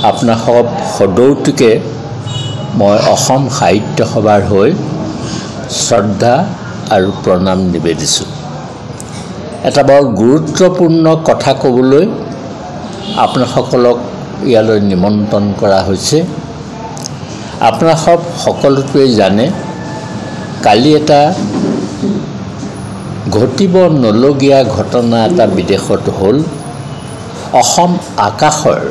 আপোনাক সদৌতিকে মই অসম সাহিত্য সভাৰ হৈ শ্ৰদ্ধা আৰু প্ৰণাম নিবেদিছোঁ। এটা বৰ গুৰুত্বপূৰ্ণ কথা ক'বলৈ আপোনাসকলক ইয়ালৈ নিমন্ত্ৰণ কৰা হৈছে। আপোনাক সকলোৱে জানে কালি এটা ঘটিব নলগীয়া ঘটনা এটা বিদেশত হ'ল। অসম আকাশৰ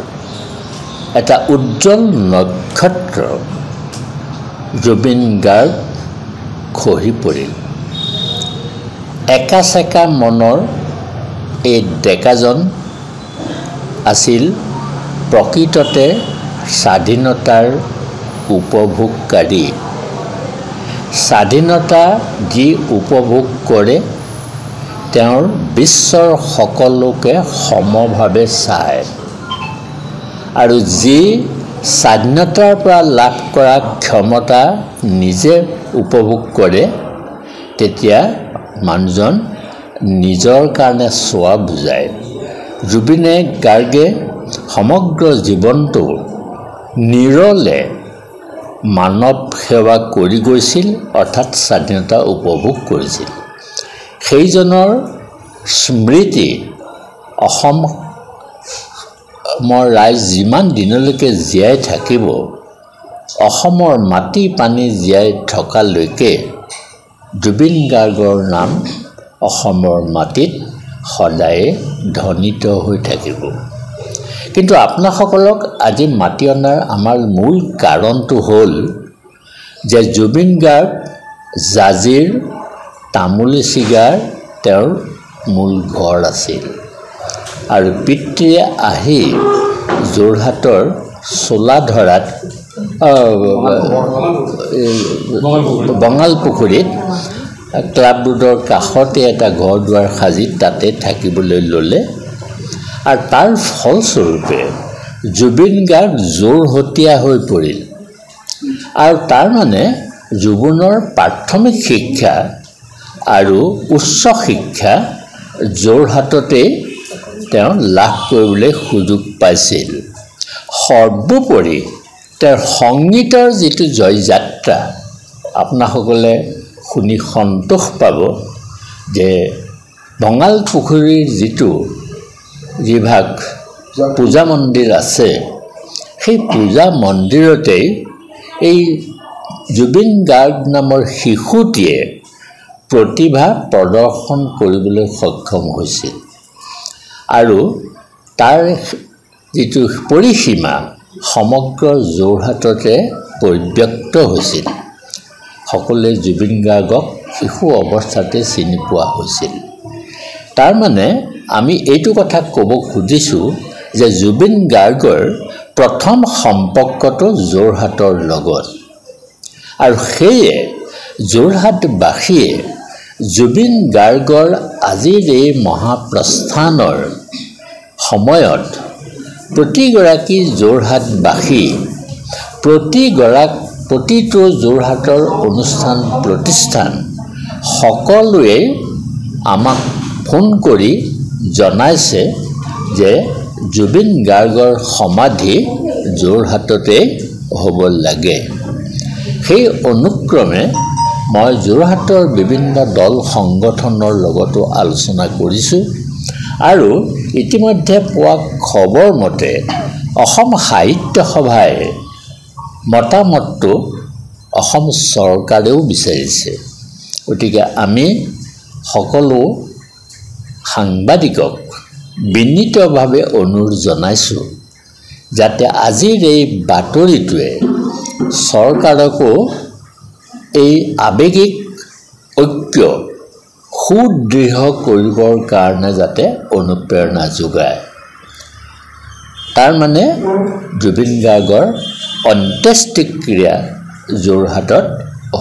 এটা উজ্জ্বল নক্ষত্ৰ জুবিন গাৰ্গ খহি পৰিল। একা মনৰ এই ডেকাজন আছিল প্ৰকৃততে স্বাধীনতাৰ উপভোগকাৰী। স্বাধীনতা যি উপভোগ কৰে তেওঁৰ বিশ্বৰ সকলোকে সমভাৱে চায়, আৰু যি স্বাধীনতাৰ পৰা লাভ কৰা ক্ষমতা নিজে উপভোগ কৰে তেতিয়া মানুহজন নিজৰ কাৰণে চোৱা বুজায়। জুবিনে গাৰ্গে সমগ্ৰ জীৱনটো নিৰলে মানৱ সেৱা কৰি গৈছিল, অৰ্থাৎ স্বাধীনতা উপভোগ কৰিছিল। সেইজনৰ স্মৃতি অসমৰ ৰাইজ যিমান দিনলৈকে জীয়াই থাকিব, অসমৰ মাটি পানী জীয়াই থকালৈকে জুবিন গাৰ্গৰ নাম অসমৰ মাটিত সদায়ে ধ্বনিত হৈ থাকিব। কিন্তু আপোনাসকলক আজি মাতি অনাৰ আমাৰ মূল কাৰণটো হ'ল যে জুবিন গাৰ্গ জাজিৰ তামুলী চিগাৰ তেওঁৰ মূল ঘৰ আছিল, আৰু পিতৃয়ে আহি যোৰহাটৰ চোলাধৰাত বঙালপুখুৰীত ক্লাব ৰোডৰ কাষতে এটা ঘৰ দুৱাৰ সাজি তাতে থাকিবলৈ ল'লে, আৰু তাৰ ফলস্বৰূপে জুবিন গাৰ্গ যোৰহতীয়া হৈ পৰিল। আৰু তাৰ মানে জুবিনৰ প্ৰাথমিক শিক্ষা আৰু উচ্চ শিক্ষা যোৰহাটতেই তেওঁ লাভ কৰিবলৈ সুযোগ পাইছিল। সৰ্বোপৰি তেওঁৰ সংগীতৰ যিটো জয়যাত্ৰা আপোনাসকলে শুনি সন্তোষ পাব যে বঙালপুখুৰীৰ যিভাগ পূজা মন্দিৰ আছে, সেই পূজা মন্দিৰতেই এই জুবিন গাৰ্গ নামৰ শিশুটিয়ে প্ৰতিভা প্ৰদৰ্শন কৰিবলৈ সক্ষম হৈছিল, আৰু তাৰ যিটো পৰিসীমা সমগ্ৰ যোৰহাটতে পৰিব্যক্ত হৈছিল। সকলোৱে জুবিন গাৰ্গক শিশু অৱস্থাতে চিনি পোৱা হৈছিল। তাৰমানে আমি এইটো কথা ক'ব খুজিছোঁ যে জুবিন গাৰ্গৰ প্ৰথম সম্পৰ্কটো যোৰহাটৰ লগত, আৰু সেয়ে যোৰহাটবাসীয়ে জুবিন গাৰ্গৰ আজিৰ এই মহাপ্ৰস্থানৰ সময়ত প্ৰতিগৰাকী যোৰহাটবাসী প্ৰতিটো যোৰহাটৰ অনুষ্ঠান প্ৰতিষ্ঠান সকলোৱে আমাক ফোন কৰি জনাইছে যে জুবিন গাৰ্গৰ সমাধি যোৰহাটতে হ'ব লাগে। সেই অনুক্ৰমে মই যোৰহাটৰ বিভিন্ন দল সংগঠনৰ লগতো আলোচনা কৰিছোঁ, আৰু ইতিমধ্যে পোৱা খবৰ মতে অসম সাহিত্য সভাই মতামতটো অসম চৰকাৰেও বিচাৰিছে। গতিকে আমি সকলো সাংবাদিকক বিনীতভাৱে অনুৰোধ জনাইছোঁ যাতে আজিৰ এই বাতৰিটোৱে চৰকাৰকো এই আৱেগিক ঐক্য সুদৃঢ় কৰিবৰ কাৰণে যাতে অনুপ্ৰেৰণা যোগায়। তাৰমানে জুবিন গাৰ্গৰ অন্ত্যেষ্টিক্ৰিয়া যোৰহাটত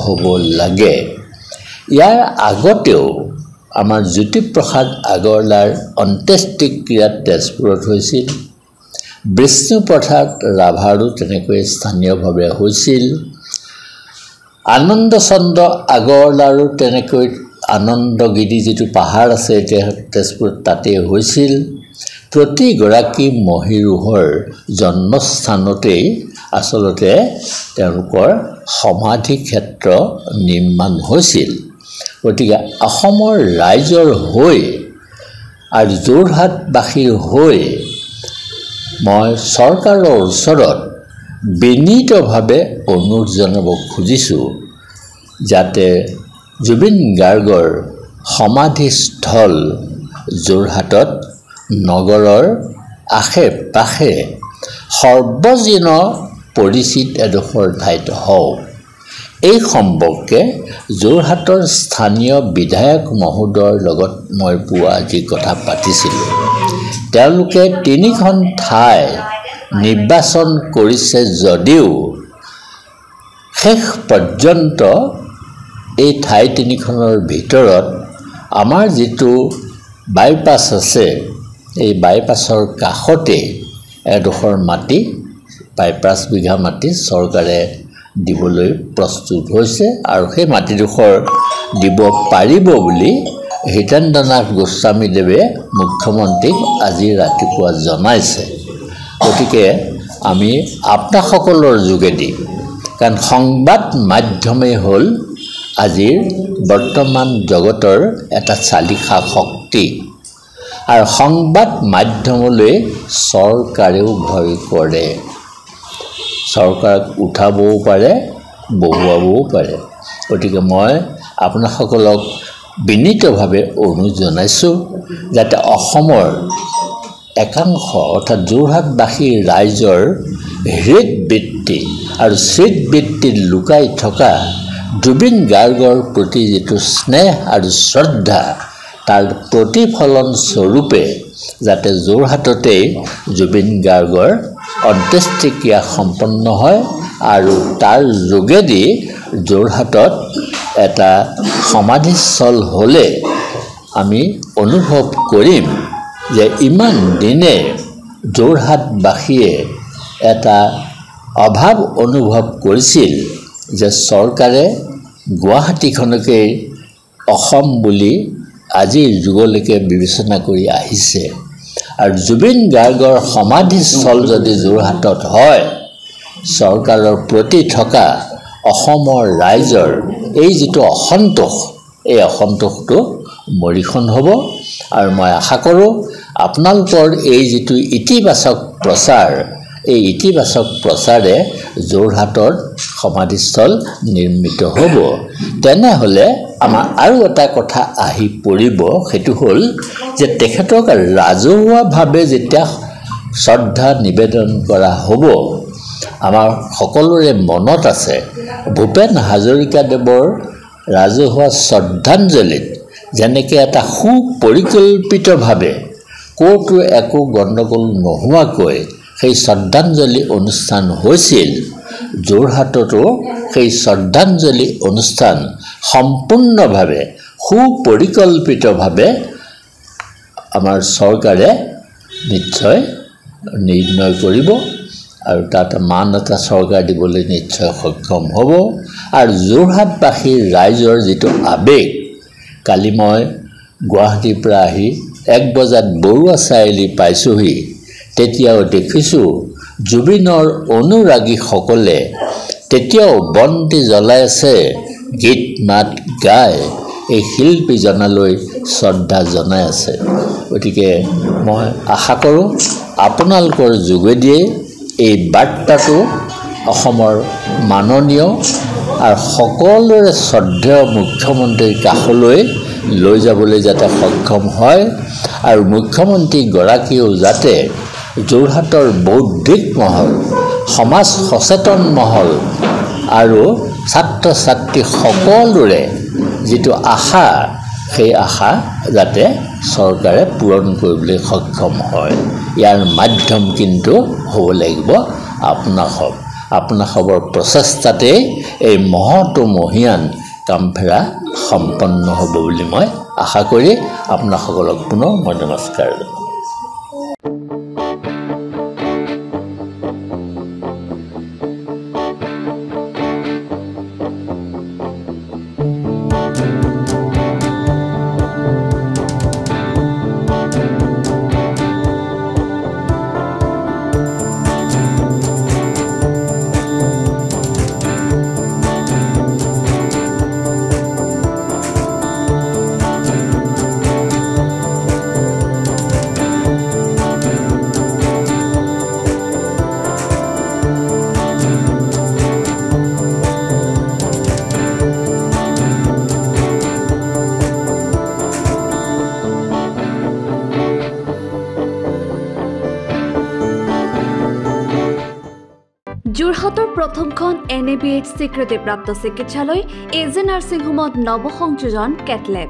হ'ব লাগে। ইয়াৰ আগতেও আমাৰ জ্যোতিপ্ৰসাদ আগৰৱালাৰ অন্ত্যেষ্টিক্ৰিয়া তেজপুৰত হৈছিল, বিষ্ণুপ্ৰসাদ ৰাভাৰো তেনেকৈ স্থানীয়ভাৱে হৈছিল, আনন্দ চন্দ্ৰ আগৰৱালাৰো তেনেকৈ আনন্দগিৰি যিটো পাহাৰ আছে এতিয়া তেজপুৰত তাতে হৈছিল, প্ৰতিগৰাকী মহীৰূহৰ জন্মস্থানতেই আচলতে তেওঁলোকৰ সমাধি ক্ষেত্ৰ নিৰ্মাণ হৈছিল। গতিকে অসমৰ ৰাইজৰ হৈ আৰু যোৰহাটবাসীৰ হৈ মই চৰকাৰৰ ওচৰত বিনীতভাৱে অনুৰোধ জনাব খুজিছোঁ যাতে জুবিন গাৰ্গৰ সমাধিস্থল যোৰহাটত নগৰৰ আশে পাশে সৰ্বজন পৰিচিত এডোখৰ ঠাইত হওক। এই সম্পৰ্কে যোৰহাটৰ স্থানীয় বিধায়ক মহোদয়ৰ লগত মই পুৱা যি কথা পাতিছিলোঁ, তেওঁলোকে 3খন ঠাই নিৰ্বাচন কৰিছে যদিও শেষ পৰ্যন্ত এই ঠাই 3খনৰ ভিতৰত আমাৰ যিটো বাইপাছ আছে, এই বাইপাছৰ কাষতে এডোখৰ মাটি 5 বিঘা মাটি চৰকাৰে দিবলৈ প্ৰস্তুত হৈছে আৰু সেই মাটিডোখৰ দিব পাৰিব বুলি হিতেন্দ্ৰনাথ গোস্বামীদেৱে মুখ্যমন্ত্ৰীক আজি ৰাতিপুৱা জনাইছে। গতিকে আমি আপোনাসকলৰ যোগেদি, কাৰণ সংবাদ মাধ্যমেই হ'ল আজিৰ বৰ্তমান জগতৰ এটা চালিকা শক্তি আৰু সংবাদ মাধ্যমলৈ চৰকাৰেও ভয় কৰে। চৰকাৰক উঠাবও পাৰে, বহুৱাবও পাৰে। গতিকে মই আপোনাসকলক বিনীতভাৱে অনুৰোধ জনাইছোঁ যাতে অসমৰ একাংশ অৰ্থাৎ যোৰহাটবাসী ৰাইজৰ হৃদবৃত্তি আৰু স্মৃতিবৃত্তিত লুকাই থকা জুবিন গাৰ্গৰ প্ৰতি যিটো স্নেহ আৰু শ্ৰদ্ধা, তাৰ প্ৰতিফলন স্বৰূপে যাতে যোৰহাটতেই জুবিন গাৰ্গৰ অন্ত্যেষ্টিক্ৰিয়া সম্পন্ন হয় আৰু তাৰ যোগেদি যোৰহাটত এটা সমাধিস্থল হ'লে আমি অনুভৱ কৰিম যে ইমান দিনে যোৰহাটবাসীয়ে এটা অভাৱ অনুভৱ কৰিছিল যে চৰকাৰে গুৱাহাটীখনকেই অসম বুলি আজিৰ যুগলৈকে বিবেচনা কৰি আহিছে আৰু জুবিন গাৰ্গৰ সমাধিস্থল যদি যোৰহাটত হয়, চৰকাৰৰ প্ৰতি থকা অসমৰ ৰাইজৰ এই যিটো অসন্তোষ, এই অসন্তোষটো মৰিখন হ'ব। আৰু মই আশা কৰোঁ আপোনালোকৰ এই যিটো ইতিবাচক প্ৰচাৰ, এই ইতিবাচক প্ৰচাৰে যোৰহাটৰ সমাধিস্থল নিৰ্মিত হ'ব। তেনেহ'লে আমাৰ আৰু এটা কথা আহি পৰিব, সেইটো হ'ল যে তেখেতক ৰাজহুৱাভাৱে যেতিয়া শ্ৰদ্ধা নিবেদন কৰা হ'ব, আমাৰ সকলোৰে মনত আছে ভূপেন হাজৰিকাদেৱৰ ৰাজহুৱা শ্ৰদ্ধাঞ্জলিত যেনেকৈ এটা সুপৰিকল্পিতভাৱে ক'তো একো গণ্ডগোল নোহোৱাকৈ সেই শ্ৰদ্ধাঞ্জলি অনুষ্ঠান হৈছিল, যোৰহাটতো সেই শ্ৰদ্ধাঞ্জলি অনুষ্ঠান সম্পূৰ্ণভাৱে সুপৰিকল্পিতভাৱে আমাৰ চৰকাৰে নিশ্চয় নিৰ্ণয় কৰিব আৰু তাত মান এটা চৰকাৰ দিবলৈ নিশ্চয় সক্ষম হ'ব। আৰু যোৰহাটবাসীৰ ৰাইজৰ যিটো আৱেগ, কালি মই গুৱাহাটীৰ পৰা আহি 1 বজাত বৰুৱা চাৰিআলি পাইছোঁহি, তেতিয়াও দেখিছোঁ জুবিনৰ অনুৰাগীসকলে তেতিয়াও বন্তি জ্বলাই আছে, গীত মাত গাই এই শিল্পীজনালৈ শ্ৰদ্ধা জনাই আছে। গতিকে মই আশা কৰোঁ আপোনালোকৰ যোগেদিয়ে এই বাৰ্তাটো অসমৰ মাননীয় আৰু সকলোৰে শ্ৰদ্ধেয় মুখ্যমন্ত্ৰীৰ কাষলৈ লৈ যাবলৈ যাতে সক্ষম হয় আৰু মুখ্যমন্ত্ৰীগৰাকীয়েও যাতে যোৰহাটৰ বৌদ্ধিক মহল, সমাজ সচেতন মহল আৰু ছাত্ৰ ছাত্ৰী সকলোৰে যিটো আশা, সেই আশা যাতে চৰকাৰে পূৰণ কৰিবলৈ সক্ষম হয়। ইয়াৰ মাধ্যম কিন্তু হ'ব লাগিব আপোনাসৱৰ প্ৰচেষ্টাতেই এই মহতো মহিয়ান কামফেৰা সম্পন্ন হ'ব বুলি মই আশা কৰি আপোনাসকলক পুনৰ মই নমস্কাৰ জনাওঁ। যোৰহাটৰ প্ৰথমখন NABH স্বীকৃতিপ্ৰাপ্ত চিকিৎসালয় এজে নাৰ্ছিং হোমত নৱসংযোজন কেটলেব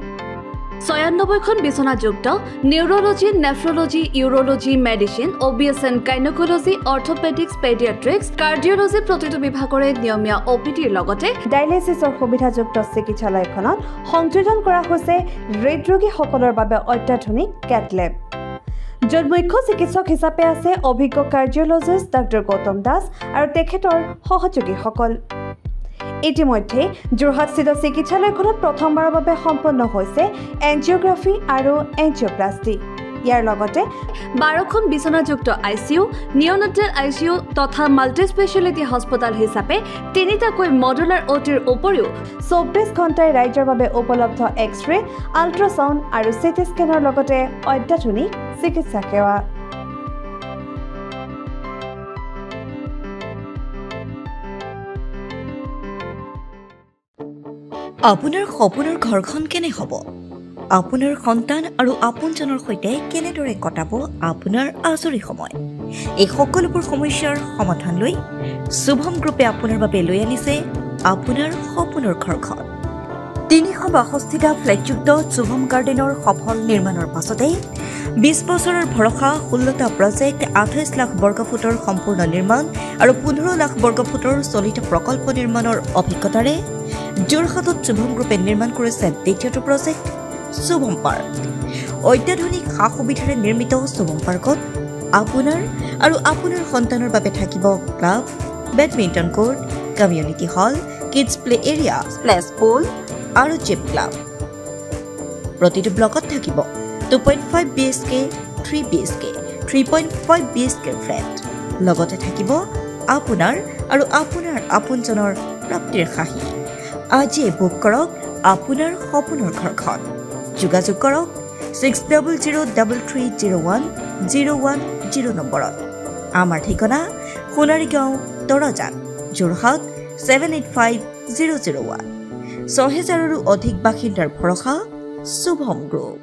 ৯৬খন বিছনাযুক্ত neurology, nephrology, urology, medicine, OBSN, gynaecology, orthopaedics, paediatrics, cardiology প্ৰতিটো বিভাগৰে নিয়মীয়া OPDৰ লগতে ডায়ালিচিছৰ সুবিধাযুক্ত চিকিৎসালয়খনত সংযোজন কৰা হৈছে হৃদৰোগীসকলৰ বাবে অত্যাধুনিক কেটলেব, য'ত মুখ্য চিকিৎসক হিচাপে আছে অভিজ্ঞ কাৰ্ডিঅলজিষ্ট ডক্টৰ গৌতম দাস আৰু তেখেতৰ সহযোগীসকল। ইতিমধ্যে যোৰহাটস্থিত চিকিৎসালয়খনত প্ৰথমবাৰৰ বাবে সম্পন্ন হৈছে এনজিঅগ্ৰাফি আৰু এনজিঅপ্লাষ্টি। ইয়াৰ লগতে 12খন বিছনাযুক্ত ICU, নিঅ'নেটেল ICU তথা মাল্টি স্পেচিয়েলিটি হস্পিটেল হিচাপে 3টাকৈ মডুলাৰ OTৰ উপৰিও 24 ঘণ্টাই ৰাইজৰ বাবে উপলব্ধ এক্স-ৰে, আল্ট্ৰাছাউণ্ড আৰু CT স্কেনৰ লগতে অত্যাধুনিক চিকিৎসা সেৱা। আপোনাৰ সপোনৰ ঘৰখন কেনে হ'ব? আপোনাৰ সন্তান আৰু আপোনজনৰ সৈতে কেনেদৰে কটাব আপোনাৰ আজৰি সময়? এই সকলোবোৰ সমস্যাৰ সমাধান লৈ শুভম গ্ৰুপে আপোনাৰ বাবে লৈ আনিছে আপোনাৰ সপোনৰ ঘৰখন। 362টা ফ্লেটযুক্ত শুভম গাৰ্ডেনৰ সফল নিৰ্মাণৰ পাছতে 20 বছৰৰ ভৰসা, 16টা প্ৰজেক্ট, 28 লাখ বৰ্গফুটৰ সম্পূৰ্ণ নিৰ্মাণ আৰু 15 লাখ বৰ্গফুটৰ চলিত প্ৰকল্প নিৰ্মাণৰ অভিজ্ঞতাৰে যোৰহাটত শুভম গ্ৰুপে নিৰ্মাণ কৰিছে দ্বিতীয়টো প্ৰজেক্ট শুভম পাৰ্ক। অত্যাধুনিক সা সুবিধাৰে নিৰ্মিত শুভম পাৰ্কত আপোনাৰ আৰু আপোনাৰ সন্তানৰ বাবে থাকিব club, badminton court, community hall, kids play area, splash pool আৰু জিম ক্লাব। প্ৰতিটো ব্লকত থাকিব 2.5 BHK, 3 BHK, 3.5 BHK ফ্লেট। লগতে থাকিব আপোনাৰ আৰু আপোনাৰ আপোনজনৰ প্ৰাপ্তিৰ সাহী। আজিয়ে বুক কৰক আপোনাৰ সপোনৰ ঘৰখন। যোগাযোগ কৰক 6003301010 নম্বৰত। আমাৰ ঠিকনা সোণাৰীগাঁও, তৰাজান, যোৰহাট 785001। 6000ৰো অধিক বাসিন্দাৰ ভৰসা শুভম গ্ৰুপ।